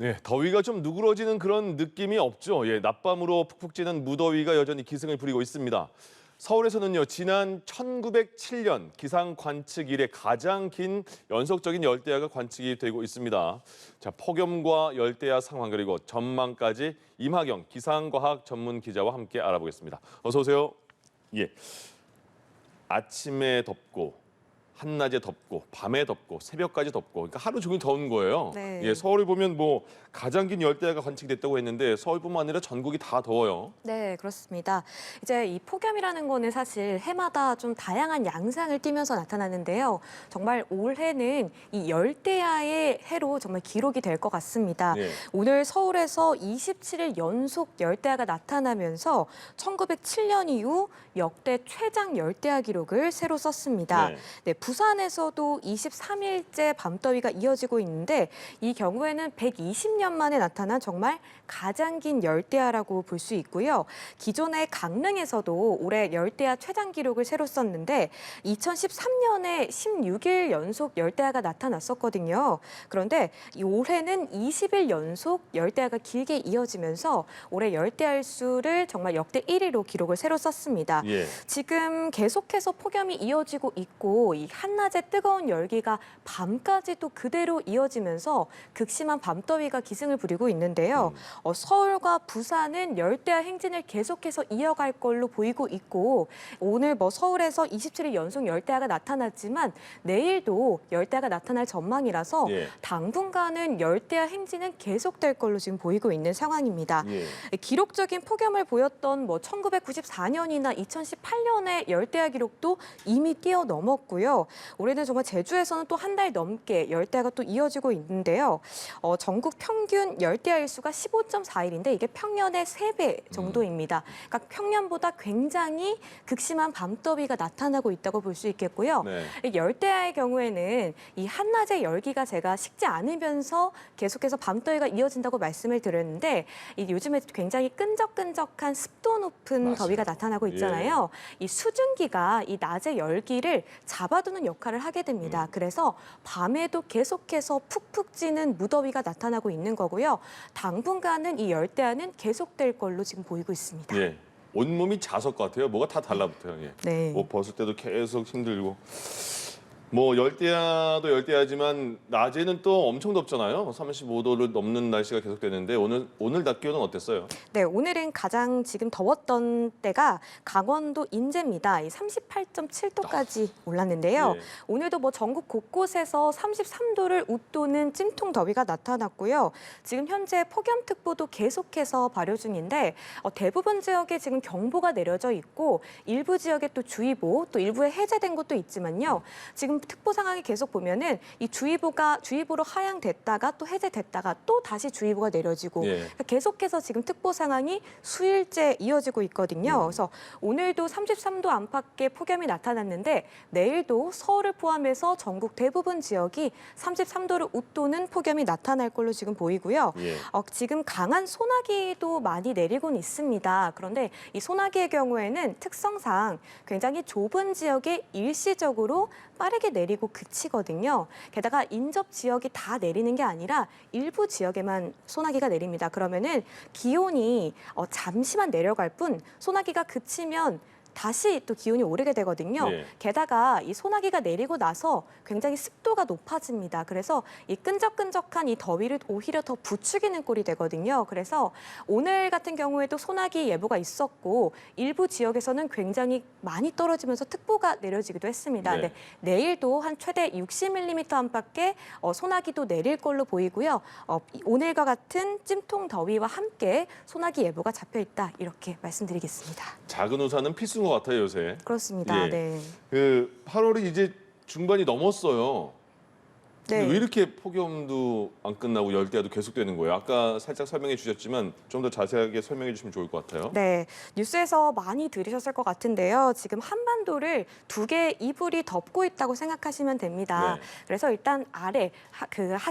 네, 더위가 좀 누그러지는 그런 느낌이 없죠. 예, 낮밤으로 푹푹 찌는 무더위가 여전히 기승을 부리고 있습니다. 서울에서는요, 지난 1907년 기상 관측 이래 가장 긴 연속적인 열대야가 관측이 되고 있습니다. 자, 폭염과 열대야 상황 그리고 전망까지 임하경 기상과학 전문 기자와 함께 알아보겠습니다. 어서 오세요. 예, 아침에 덥고 한낮에 덥고 밤에 덥고 새벽까지 덥고 그러니까 하루 종일 더운 거예요. 네. 예, 서울을 보면 뭐 가장 긴 열대야가 관측됐다고 했는데 서울뿐만 아니라 전국이 다 더워요. 네, 그렇습니다. 이제 이 폭염이라는 거는 사실 해마다 좀 다양한 양상을 띠면서 나타나는데요. 정말 올해는 이 열대야의 해로 정말 기록이 될 것 같습니다. 예. 오늘 서울에서 27일 연속 열대야가 나타나면서 1907년 이후 역대 최장 열대야 기록을 새로 썼습니다. 네. 네, 부산에서도 23일째 밤더위가 이어지고 있는데 이 경우에는 120년 만에 나타난 정말 가장 긴 열대야라고 볼 수 있고요. 기존의 강릉에서도 올해 열대야 최장 기록을 새로 썼는데 2013년에 16일 연속 열대야가 나타났었거든요. 그런데 이 올해는 20일 연속 열대야가 길게 이어지면서 올해 열대야 일수를 정말 역대 1위로 기록을 새로 썼습니다. 예. 지금 계속해서 폭염이 이어지고 있고 이 한낮의 뜨거운 열기가 밤까지도 그대로 이어지면서 극심한 밤더위가 기승을 부리고 있는데요. 서울과 부산은 열대야 행진을 계속해서 이어갈 걸로 보이고 있고 오늘 서울에서 27일 연속 열대야가 나타났지만 내일도 열대야가 나타날 전망이라서 예. 당분간은 열대야 행진은 계속될 걸로 지금 보이고 있는 상황입니다. 예. 기록적인 폭염을 보였던 1994년이나 2018년의 열대야 기록도 이미 뛰어넘었고요. 올해는 정말 제주에서는 또 한 달 넘게 열대야가 또 이어지고 있는데요. 전국 평균 열대야 일수가 15.4일인데 이게 평년의 3배 정도입니다. 그러니까 평년보다 굉장히 극심한 밤더위가 나타나고 있다고 볼 수 있겠고요. 네. 이 열대야의 경우에는 이 한낮의 열기가 제가 식지 않으면서 계속해서 밤더위가 이어진다고 말씀을 드렸는데 이 요즘에 굉장히 끈적끈적한 습도 높은 맞아요. 더위가 나타나고 있잖아요. 이 수증기가 이 낮의 열기를 잡아두는 역할을 하게 됩니다. 그래서 밤에도 계속해서 푹푹 찌는 무더위가 나타나고 있는 거고요. 당분간은 이 열대야는 계속될 걸로 지금 보이고 있습니다. 예. 온몸이 자석 같아요. 뭐가 다 달라붙어요. 예. 네. 옷 벗을 때도 계속 힘들고. 뭐 열대야도 열대야지만 낮에는 또 엄청 덥잖아요. 35도를 넘는 날씨가 계속되는데 오늘 낮 기온은 어땠어요? 네, 오늘은 가장 지금 더웠던 때가 강원도 인제입니다. 38.7도까지 올랐는데요. 예. 오늘도 전국 곳곳에서 33도를 웃도는 찜통 더위가 나타났고요. 지금 현재 폭염특보도 계속해서 발효 중인데 대부분 지역에 지금 경보가 내려져 있고 일부 지역에 또 주의보, 또 일부에 해제된 곳도 있지만요. 지금 특보 상황이 계속 보면은 이 주의보로 하향됐다가 또 해제됐다가 또 다시 주의보가 내려지고 예. 그러니까 계속해서 지금 특보 상황이 수일째 이어지고 있거든요. 그래서 오늘도 33도 안팎의 폭염이 나타났는데 내일도 서울을 포함해서 전국 대부분 지역이 33도를 웃도는 폭염이 나타날 걸로 지금 보이고요. 예. 지금 강한 소나기도 많이 내리곤 있습니다. 그런데 이 소나기의 경우에는 특성상 굉장히 좁은 지역에 일시적으로 빠르게 내리고 그치거든요. 게다가 인접 지역이 다 내리는 게 아니라 일부 지역에만 소나기가 내립니다. 그러면은 기온이 잠시만 내려갈 뿐 소나기가 그치면 다시 또 기온이 오르게 되거든요. 네. 게다가 이 소나기가 내리고 나서 굉장히 습도가 높아집니다. 그래서 이 끈적끈적한 이 더위를 오히려 더 부추기는 꼴이 되거든요. 그래서 오늘 같은 경우에도 소나기 예보가 있었고 일부 지역에서는 굉장히 많이 떨어지면서 특보가 내려지기도 했습니다. 네. 네, 내일도 한 최대 60mm 안팎의 소나기도 내릴 걸로 보이고요. 오늘과 같은 찜통 더위와 함께 소나기 예보가 잡혀 있다. 이렇게 말씀드리겠습니다. 작은 우산은 필수인 것 같아요, 요새. 그렇습니다. 예. 네. 8월이 이제 중반이 넘었어요. 근데 네. 왜 이렇게 폭염도 안 끝나고 열대야도 계속되는 거예요? 아까 살짝 설명해 주셨지만 좀 더 자세하게 설명해 주시면 좋을 것 같아요. 네, 뉴스에서 많이 들으셨을 것 같은데요. 지금 한반도를 두 개의 이불이 덮고 있다고 생각하시면 됩니다. 네. 그래서 일단 아래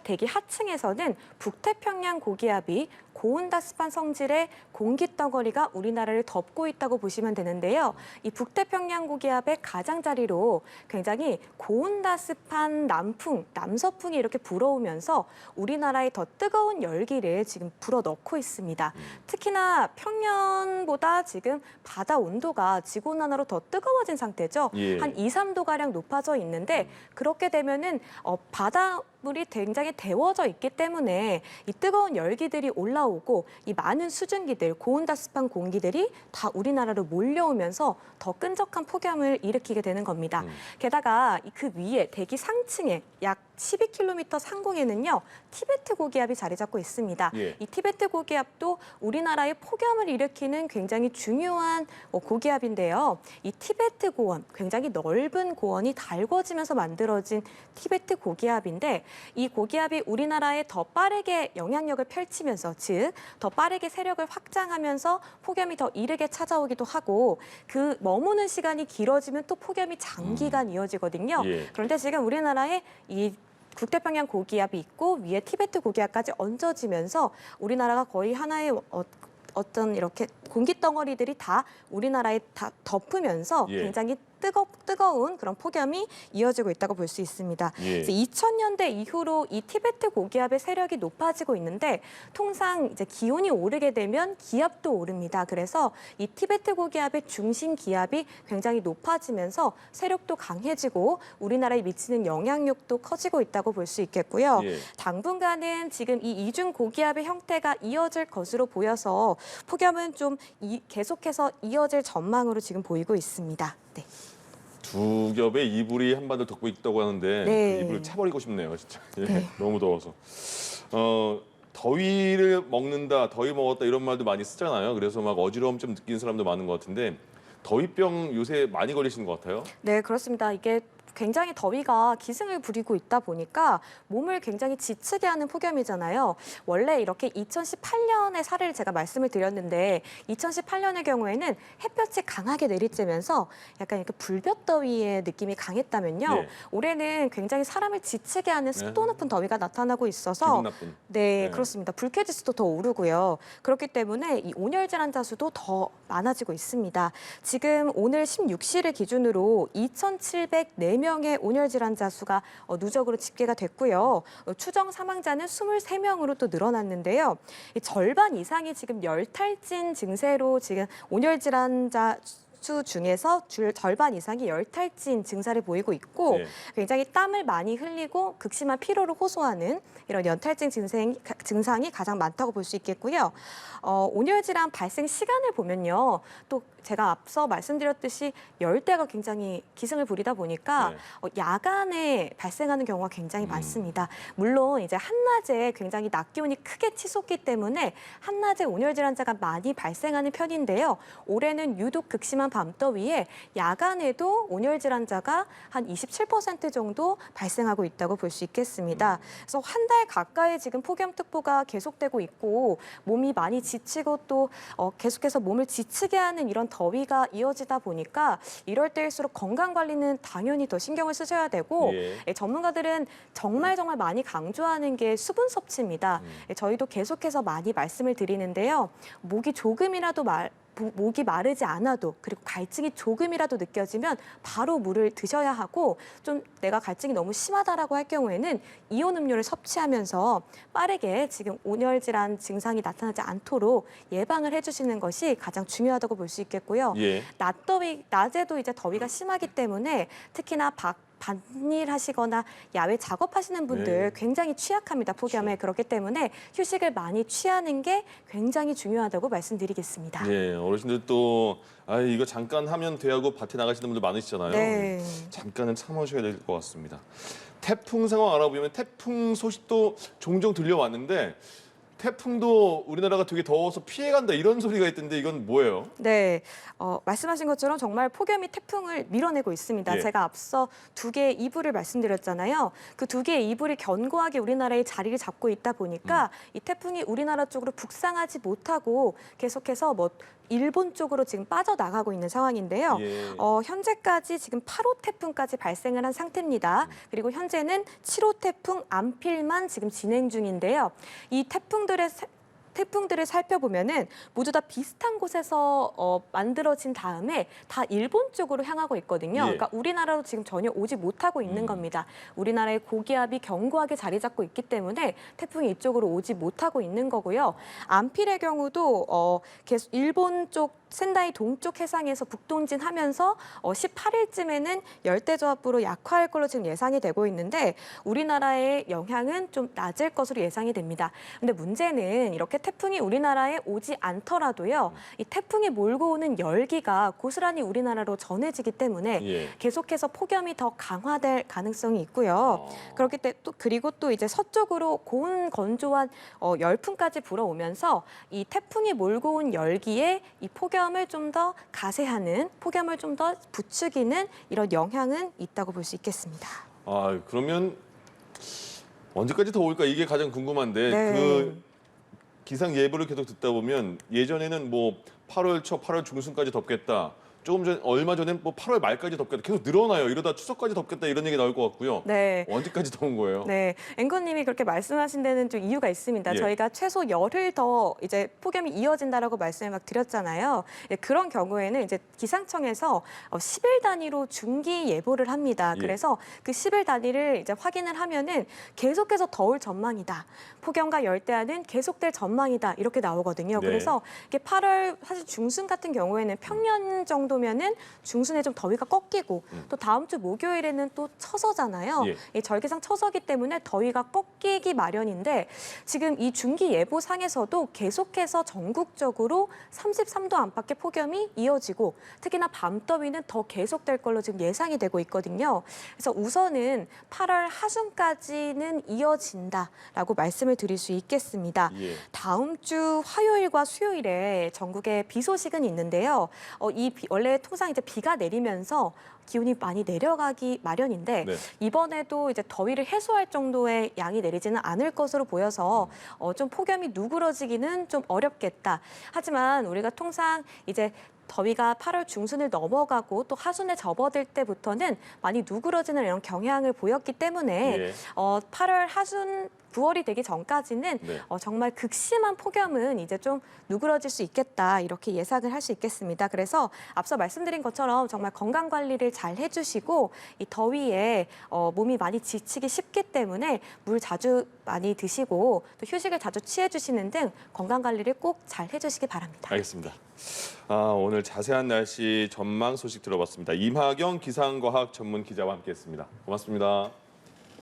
대기 하층에서는 북태평양 고기압이 고온다습한 성질의 공기덩어리가 우리나라를 덮고 있다고 보시면 되는데요. 이 북태평양 고기압의 가장자리로 굉장히 고온다습한 남풍, 남서풍이 이렇게 불어오면서 우리나라에 더 뜨거운 열기를 지금 불어넣고 있습니다. 특히나 평년보다 지금 바다 온도가 지구온난화로 더 뜨거워진 상태죠. 예. 한 2, 3도가량 높아져 있는데 그렇게 되면은 바닷물이 굉장히 데워져 있기 때문에 이 뜨거운 열기들이 올라오고 이 많은 수증기들, 고온다습한 공기들이 다 우리나라로 몰려오면서 더 끈적한 폭염을 일으키게 되는 겁니다. 게다가 그 위에 대기 상층에 약 12km 상공에는요, 티베트 고기압이 자리 잡고 있습니다. 예. 이 티베트 고기압도 우리나라의 폭염을 일으키는 굉장히 중요한 고기압인데요. 이 티베트 고원, 굉장히 넓은 고원이 달궈지면서 만들어진 티베트 고기압인데 이 고기압이 우리나라에 더 빠르게 영향력을 펼치면서, 즉 더 빠르게 세력을 확장하면서 폭염이 더 이르게 찾아오기도 하고 그 머무는 시간이 길어지면 또 폭염이 장기간 이어지거든요. 예. 그런데 지금 우리나라에 이 북태평양 고기압이 있고 위에 티베트 고기압까지 얹어지면서 우리나라가 거의 하나의 어떤 이렇게 공기 덩어리들이 다 우리나라에 다 덮으면서 예. 굉장히 뜨거운 그런 폭염이 이어지고 있다고 볼 수 있습니다. 예. 그래서 2000년대 이후로 이 티베트 고기압의 세력이 높아지고 있는데 통상 이제 기온이 오르게 되면 기압도 오릅니다. 그래서 이 티베트 고기압의 중심 기압이 굉장히 높아지면서 세력도 강해지고 우리나라에 미치는 영향력도 커지고 있다고 볼 수 있겠고요. 예. 당분간은 지금 이 이중 고기압의 형태가 이어질 것으로 보여서 폭염은 좀 계속해서 이어질 전망으로 지금 보이고 있습니다. 네. 두 겹의 이불이 한반도를 덮고 있다고 하는데 네. 그 이불을 차버리고 싶네요, 진짜. 예, 네. 너무 더워서. 더위를 먹는다, 더위 먹었다 이런 말도 많이 쓰잖아요. 그래서 막 어지러움 좀 느끼는 사람도 많은 것 같은데 더위병 요새 많이 걸리시는 것 같아요. 네, 그렇습니다. 이게 굉장히 더위가 기승을 부리고 있다 보니까 몸을 굉장히 지치게 하는 폭염이잖아요. 원래 이렇게 2018년의 사례를 제가 말씀을 드렸는데 2018년의 경우에는 햇볕이 강하게 내리쬐면서 약간 이렇게 불볕더위의 느낌이 강했다면요. 예. 올해는 굉장히 사람을 지치게 하는 습도 높은 더위가 나타나고 있어서 기분 나쁜. 네, 네. 그렇습니다. 불쾌지수도 더 오르고요. 그렇기 때문에 이 온열 질환자 수도 더 많아지고 있습니다. 지금 오늘 16시를 기준으로 2,704명의 온열 질환자 수가 누적으로 집계가 됐고요. 추정 사망자는 23명으로 또 늘어났는데요. 이 절반 이상이 지금 열탈진 증세로 지금 온열 질환자 수 중에서 절반 이상이 열탈진 증사를 보이고 있고 예. 굉장히 땀을 많이 흘리고 극심한 피로를 호소하는 이런 열탈진 증상이 가장 많다고 볼 수 있겠고요. 온열 질환 발생 시간을 보면요. 또 제가 앞서 말씀드렸듯이 열대가 굉장히 기승을 부리다 보니까 네. 야간에 발생하는 경우가 굉장히 많습니다. 물론 이제 한낮에 굉장히 낮 기온이 크게 치솟기 때문에 한낮에 온열 질환자가 많이 발생하는 편인데요. 올해는 유독 극심한 밤더위에 야간에도 온열 질환자가 한 27% 정도 발생하고 있다고 볼 수 있겠습니다. 그래서 한 달 가까이 지금 폭염특보가 계속되고 있고 몸이 많이 지치고 또 계속해서 몸을 지치게 하는 이런 더위가 이어지다 보니까 이럴 때일수록 건강 관리는 당연히 더 신경을 쓰셔야 되고 예. 전문가들은 정말 많이 강조하는 게 수분 섭취입니다. 저희도 계속해서 많이 말씀을 드리는데요. 목이 마르지 않아도 그리고 갈증이 조금이라도 느껴지면 바로 물을 드셔야 하고 좀 내가 갈증이 너무 심하다라고 할 경우에는 이온 음료를 섭취하면서 빠르게 지금 온열 질환 증상이 나타나지 않도록 예방을 해주시는 것이 가장 중요하다고 볼 수 있겠고요. 예. 낮에도 이제 더위가 심하기 때문에 특히나 반일 하시거나 야외 작업하시는 분들 네. 굉장히 취약합니다, 폭염에. 그렇죠. 그렇기 때문에 휴식을 많이 취하는 게 굉장히 중요하다고 말씀드리겠습니다. 예, 어르신들 또 이거 잠깐 하면 돼 하고 밭에 나가시는 분들 많으시잖아요. 네. 잠깐은 참으셔야 될 것 같습니다. 태풍 상황 알아보면 태풍 소식도 종종 들려왔는데 태풍도 우리나라가 되게 더워서 피해간다 이런 소리가 있던데 이건 뭐예요? 네, 말씀하신 것처럼 정말 폭염이 태풍을 밀어내고 있습니다. 예. 제가 앞서 두 개의 이불을 말씀드렸잖아요. 그 두 개의 이불이 견고하게 우리나라에 자리를 잡고 있다 보니까 이 태풍이 우리나라 쪽으로 북상하지 못하고 계속해서 일본 쪽으로 지금 빠져나가고 있는 상황인데요. 예. 현재까지 지금 8호 태풍까지 발생을 한 상태입니다. 그리고 현재는 7호 태풍 암필만 지금 진행 중인데요. 이 태풍들의 태풍들을 살펴보면은 모두 다 비슷한 곳에서 만들어진 다음에 다 일본 쪽으로 향하고 있거든요. 예. 그러니까 우리나라로 지금 전혀 오지 못하고 있는 겁니다. 우리나라의 고기압이 견고하게 자리 잡고 있기 때문에 태풍이 이쪽으로 오지 못하고 있는 거고요. 안필의 경우도 계속 일본 쪽 센다이 동쪽 해상에서 북동진하면서 18일쯤에는 열대저압부로 약화할 걸로 지금 예상이 되고 있는데 우리나라의 영향은 좀 낮을 것으로 예상이 됩니다. 근데 문제는 이렇게 태풍이 우리나라에 오지 않더라도요. 이 태풍이 몰고 오는 열기가 고스란히 우리나라로 전해지기 때문에 예. 계속해서 폭염이 더 강화될 가능성이 있고요. 그렇기 때문에 그리고 또 이제 서쪽으로 고온 건조한 열풍까지 불어오면서 이 태풍이 몰고 온 열기에 이 폭염을 좀 더 가세하는, 폭염을 좀 더 부추기는 이런 영향은 있다고 볼 수 있겠습니다. 아, 그러면 언제까지 더울까 이게 가장 궁금한데 네. 그 기상 예보를 계속 듣다 보면 예전에는 뭐 8월 초, 8월 중순까지 덥겠다. 조금 전 얼마 전엔 뭐 8월 말까지 덥겠다. 계속 늘어나요. 이러다 추석까지 덥겠다 이런 얘기 나올 것 같고요. 네. 언제까지 더운 거예요? 네, 앵커님이 그렇게 말씀하신 데는 좀 이유가 있습니다. 예. 저희가 최소 열흘 더 이제 폭염이 이어진다라고 말씀을 막 드렸잖아요. 예, 그런 경우에는 이제 기상청에서 10일 단위로 중기 예보를 합니다. 예. 그래서 그 10일 단위를 이제 확인을 하면은 계속해서 더울 전망이다. 폭염과 열대야는 계속될 전망이다. 이렇게 나오거든요. 네. 그래서 이게 8월 사실 중순 같은 경우에는 평년 정도면은 중순에 좀 더위가 꺾이고 또 다음 주 목요일에는 또 처서잖아요. 예. 이 절기상 처서기 때문에 더위가 꺾이기 마련인데 지금 이 중기 예보상에서도 계속해서 전국적으로 33도 안팎의 폭염이 이어지고 특히나 밤더위는 더 계속될 걸로 지금 예상이 되고 있거든요. 그래서 우선은 8월 하순까지는 이어진다라고 말씀을 드릴 수 있겠습니다. 예. 다음 주 화요일과 수요일에 전국에 비 소식은 있는데요. 원래 통상 이제 비가 내리면서 기온이 많이 내려가기 마련인데 네. 이번에도 이제 더위를 해소할 정도의 양이 내리지는 않을 것으로 보여서 좀 폭염이 누그러지기는 좀 어렵겠다. 하지만 우리가 통상 이제 더위가 8월 중순을 넘어가고 또 하순에 접어들 때부터는 많이 누그러지는 이런 경향을 보였기 때문에 예. 8월 하순 9월이 되기 전까지는 네. 정말 극심한 폭염은 이제 좀 누그러질 수 있겠다 이렇게 예상을 할 수 있겠습니다. 그래서 앞서 말씀드린 것처럼 정말 건강 관리를 잘 해주시고 이 더위에 몸이 많이 지치기 쉽기 때문에 물 자주 많이 드시고 또 휴식을 자주 취해주시는 등 건강 관리를 꼭 잘 해주시기 바랍니다. 알겠습니다. 오늘 자세한 날씨 전망 소식 들어봤습니다. 임하경 기상과학 전문 기자와 함께했습니다. 고맙습니다.